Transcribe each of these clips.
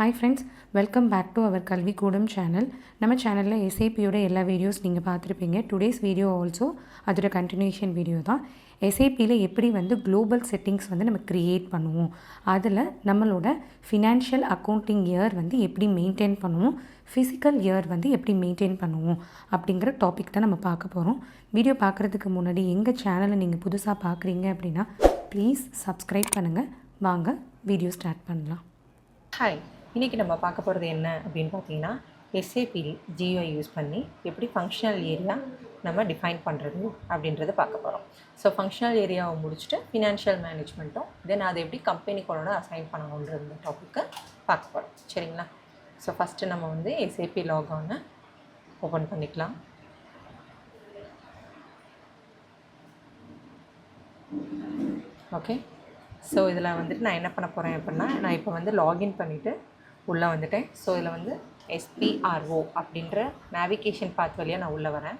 Hi friends, welcome back to our Kalvikoodam channel. நம்ம சேனலில் எஸ்ஏபியோட எல்லா வீடியோஸ் நீங்கள் பார்த்துருப்பீங்க. டுடேஸ் வீடியோ ஆல்சோ அதோட கண்டினியூஷன் வீடியோ தான். எஸ்ஏபியில் எப்படி குளோபல் செட்டிங்ஸ் நம்ம க்ரியேட் பண்ணுவோம், அதில் நம்மளோட ஃபினான்ஷியல் அக்கௌண்டிங் இயர் எப்படி மெயின்டைன் பண்ணுவோம், ஃபிசிக்கல் இயர் எப்படி மெயின்டைன் பண்ணுவோம் அப்படிங்கிற டாபிக் தான் நம்ம பார்க்க போகிறோம். வீடியோ பார்க்குறதுக்கு முன்னாடி எங்கள் சேனலை நீங்கள் புதுசாக பார்க்குறீங்க அப்படின்னா ப்ளீஸ் சப்ஸ்கிரைப் பண்ணுங்கள். வாங்க வீடியோ ஸ்டார்ட் பண்ணலாம். ஹாய், இன்றைக்கி நம்ம பார்க்க போகிறது என்ன அப்படின்னு பார்த்தீங்கன்னா, எஸ்ஏபி ஜிஓ யூஸ் பண்ணி எப்படி ஃபங்க்ஷனல் ஏரியா நம்ம டிஃபைன் பண்ணுறது அப்படின்றத பார்க்க போகிறோம். ஸோ ஃபங்க்ஷனல் ஏரியாவை முடிச்சுட்டு ஃபினான்ஷியல் மேனேஜ்மெண்ட்டும் தென் அதை எப்படி கம்பெனிக்கோட அசைன் பண்ணணுன்ற இந்த டாப்பிக்கை பார்க்க போகிறோம். சரிங்களா? ஸோ ஃபஸ்ட்டு நம்ம எஸ்ஏபி லாகானை ஓப்பன் பண்ணிக்கலாம். ஓகே, ஸோ இதில் நான் என்ன பண்ண போகிறேன் அப்படின்னா, நான் இப்போ லாகின் பண்ணிவிட்டு உள்ளே வந்துட்டேன். ஸோ இதில் எஸ்பிஆர்ஓ அப்படின்ற நேவிகேஷன் பாத் வழியாக நான் உள்ளே வரேன்.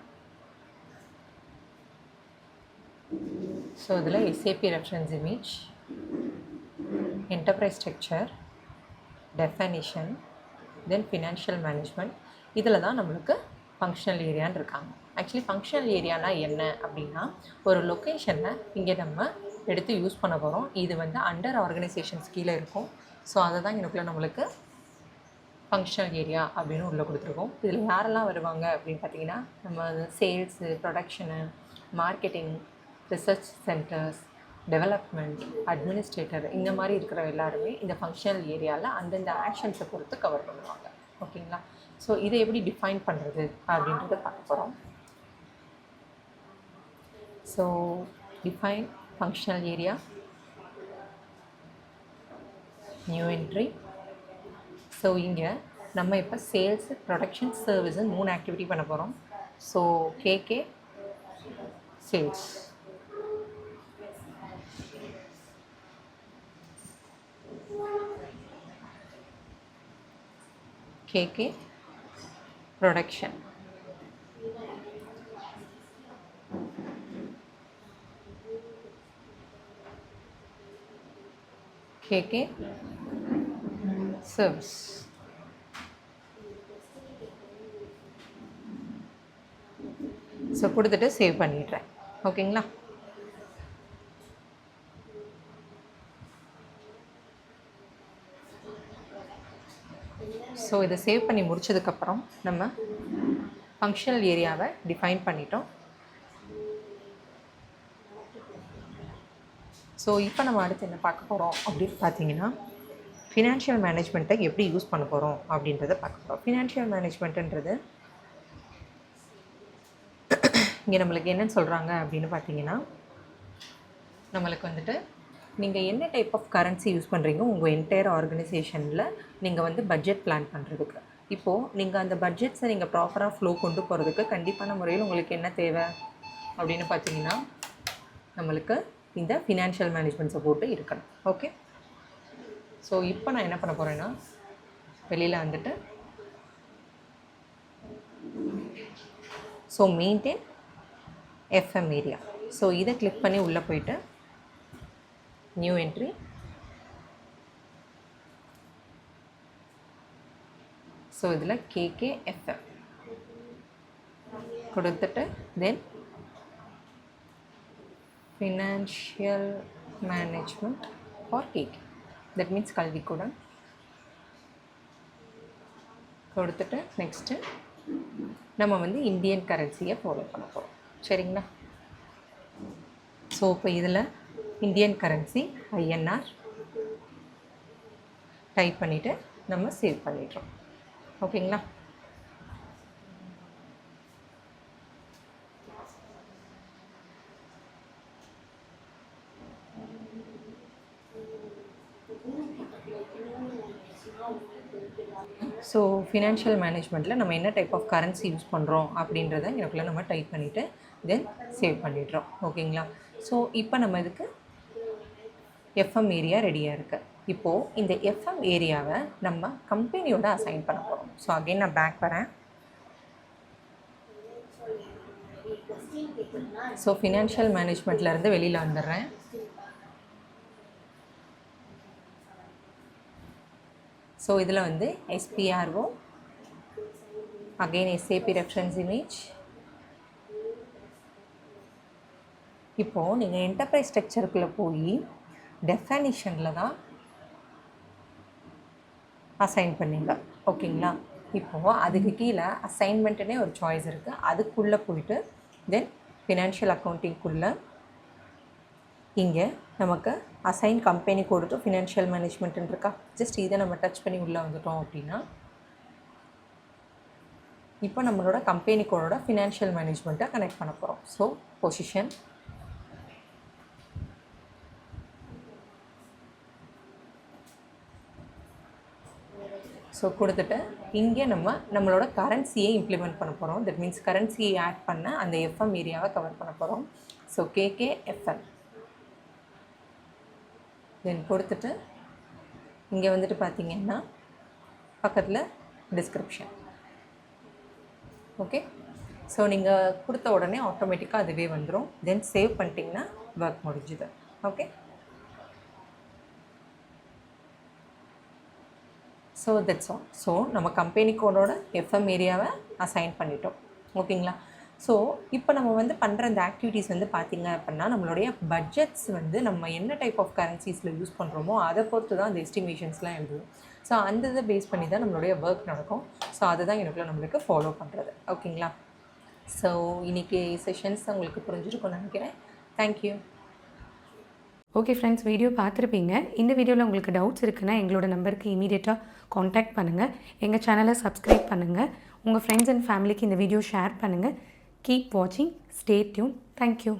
ஸோ இதில் SAP reference image, enterprise structure, definition, then financial management, இதில் தான் நம்மளுக்கு ஃபங்க்ஷனல் ஏரியான்னு இருக்காங்க. ஆக்சுவலி ஃபங்க்ஷனல் ஏரியானா என்ன அப்படின்னா, ஒரு லொக்கேஷனை இங்கே நம்ம எடுத்து யூஸ் பண்ண போகிறோம். இது அண்டர் ஆர்கனைசேஷன்ஸ் கீழே இருக்கும். ஸோ அதை தான் எனக்குள்ளே நம்மளுக்கு ஃபங்க்ஷனல் ஏரியா அப்படின்னு உள்ளே கொடுத்துருக்கோம். இதில் யாரெல்லாம் வருவாங்க அப்படின்னு பார்த்தீங்கன்னா, நம்ம sales, production, marketing, research centres, development, administrator, இந்த மாதிரி இருக்கிற எல்லாருமே இந்த ஃபங்க்ஷனல் ஏரியாவில் அந்தந்த ஆக்ஷன்ஸை பொறுத்து கவர் பண்ணுவாங்க. ஓகேங்களா? ஸோ இதை எப்படி டிஃபைன் பண்ணுறது அப்படின்றத பார்க்க போகிறோம். So define functional area, new entry. So இங்கே நம்ம இப்போ சேல்ஸ், ப்ரொடக்ஷன், சர்வீஸு 3 ஆக்டிவிட்டி பண்ண போகிறோம். So KK sales, KK production, KK service. So கொடுத்துட்டு சேவ் பண்ணிடுறேன். ஓகேங்களா? ஸோ இதை சேவ் பண்ணி முடித்ததுக்கப்புறம் நம்ம ஃபங்க்ஷனல் ஏரியாவை டிஃபைன் பண்ணிட்டோம். ஸோ இப்போ நம்ம அடுத்து என்ன பார்க்க போகிறோம் அப்படின்னு பார்த்தீங்கன்னா, ஃபினான்ஷியல் மேனேஜ்மெண்ட்டை எப்படி யூஸ் பண்ண போகிறோம் அப்படின்றத பார்க்க போகிறோம். ஃபினான்ஷியல் மேனேஜ்மெண்ட்டுன்றது இங்கே நம்மளுக்கு என்னென்னு சொல்கிறாங்க அப்படின்னு பார்த்தீங்கன்னா, நம்மளுக்கு நீங்கள் என்ன டைப் ஆஃப் கரன்சி யூஸ் பண்ணுறீங்க உங்கள் என்டையர் ஆர்கனைசேஷனில் நீங்கள் பட்ஜெட் பிளான் பண்ணுறதுக்கு. இப்போது நீங்கள் அந்த பட்ஜெட்ஸை நீங்கள் ப்ராப்பராக ஃப்ளோ கொண்டு போகிறதுக்கு கண்டிப்பான முறையில் உங்களுக்கு என்ன தேவை அப்படின்னு பார்த்தீங்கன்னா, நம்மளுக்கு இந்த ஃபினான்ஷியல் மேனேஜ்மெண்ட் சப்போர்ட்டு இருக்கணும். ஓகே, ஸோ இப்போ நான் என்ன பண்ண போகிறேன்னா, வெளியில் so maintain FM area. So இதை கிளிக் பண்ணி உள்ளே போயிட்டு நியூ என்ட்ரி, ஸோ இதில் கேகே எஃப்எம் கொடுத்துட்டு then financial management for KK, that means Kalvikoodam கொடுத்துட்டு நெக்ஸ்ட்டு நம்ம இந்தியன் கரன்சியை ஃபாலோ பண்ண போகிறோம். சரிங்களா? ஸோ இப்போ இதில் இந்தியன் கரன்சி ஐஎன்ஆர் டைப் பண்ணிவிட்டு நம்ம சேவ் பண்ணிடுறோம். ஓகேங்களா? ஸோ ஃபினான்ஷியல் மேனேஜ்மெண்ட்டில் நம்ம என்ன டைப் ஆஃப் கரன்சி யூஸ் பண்ணுறோம் அப்படின்றத எனக்குள்ளே நம்ம டைப் பண்ணிவிட்டு தென் சேவ் பண்ணிடுறோம். ஓகேங்களா? ஸோ இப்போ நம்ம இதுக்கு எஃப்எம் ஏரியா ரெடியாக இருக்குது. இப்போது இந்த எஃப்எம் ஏரியாவை நம்ம கம்பெனியோட அசைன் பண்ண போகிறோம். ஸோ அகைன் நான் பேக் வரேன். ஸோ ஃபினான்ஷியல் மேனேஜ்மெண்ட்லேருந்து வெளியில் வந்துடுறேன். ஸோ இதில் வந்து SPRO, again SAP reference image. இப்போது நீங்கள் என்டர்பிரைஸ் ஸ்ட்ரக்சருக்குள்ளே போய் டெஃபனிஷனில் தான் அசைன் பண்ணீங்க, ஓகேங்களா? இப்போது அதுக்கு கீழே அசைன்மெண்ட்டுனே ஒரு சாய்ஸ் இருக்குது. அதுக்குள்ளே போயிட்டு தென் ஃபினான்ஷியல் அக்கௌண்டிங்குள்ளே இங்கே நமக்கு assign company code to financial மேனேஜ்மெண்ட்டுன்னு இருக்கா. ஜஸ்ட் இதை நம்ம டச் பண்ணி உள்ளே வந்துட்டோம் அப்படின்னா இப்போ நம்மளோட கம்பெனி கோடோட ஃபினான்ஷியல் மேனேஜ்மெண்ட்டை கனெக்ட் பண்ண போகிறோம். ஸோ பொசிஷன், ஸோ கொடுத்துட்டு இங்கே நம்மளோட கரன்சியை இம்ப்ளிமெண்ட் பண்ண போகிறோம். தட் மீன்ஸ் கரன்சியை ஆட் பண்ண அந்த எஃப்எம் ஏரியாவை கவர் பண்ண போகிறோம். ஸோ KKFL தென் கொடுத்துட்டு இங்கே வந்துட்டு பார்த்திங்கன்னா பக்கத்தில் டிஸ்கிரிப்ஷன். ஓகே, ஸோ நீங்கள் கொடுத்த உடனே ஆட்டோமேட்டிக்காக அதுவே வந்துடும். தென் சேவ் பண்ணிட்டிங்கன்னா ஒர்க் முடிஞ்சுது. Okay, so that's all. So நம்ம கம்பெனி கோடோட எஃப்எம் ஏரியாவை அசைன் பண்ணிட்டோம், ஓகேங்களா? ஸோ இப்போ நம்ம வந்து பண்ணுற இந்த ஆக்டிவிட்டீஸ் வந்து பார்த்திங்க அப்படின்னா நம்மளுடைய பட்ஜெட்ஸ் வந்து நம்ம என்ன டைப் ஆஃப் கரன்சிஸில் யூஸ் பண்ணுறோமோ அதை பொறுத்து தான் அந்த எஸ்டிமேஷன்ஸ்லாம் எழுதுவோம். ஸோ அந்த இதை பேஸ் பண்ணி தான் நம்மளுடைய ஒர்க் நடக்கும். ஸோ அதுதான் எனக்குள்ள நம்மளுக்கு ஃபாலோ பண்ணுறது, ஓகேங்களா? ஸோ இன்றைக்கி செஷன்ஸ் உங்களுக்கு புரிஞ்சிருக்கும்னு நினைக்கிறேன். தேங்க்யூ. ஓகே ஃப்ரெண்ட்ஸ், வீடியோ பார்த்துருப்பீங்க. இந்த வீடியோவில் உங்களுக்கு டவுட்ஸ் இருக்குன்னா எங்களோட நம்பருக்கு இமீடியட்டாக காண்டாக்ட் பண்ணுங்கள். எங்கள் சேனலை சப்ஸ்கிரைப் பண்ணுங்கள். உங்கள் ஃப்ரெண்ட்ஸ் அண்ட் ஃபேமிலிக்கு இந்த வீடியோ ஷேர் பண்ணுங்கள். கீப் வாட்சிங், ஸ்டே டியூன். தேங்க்யூ.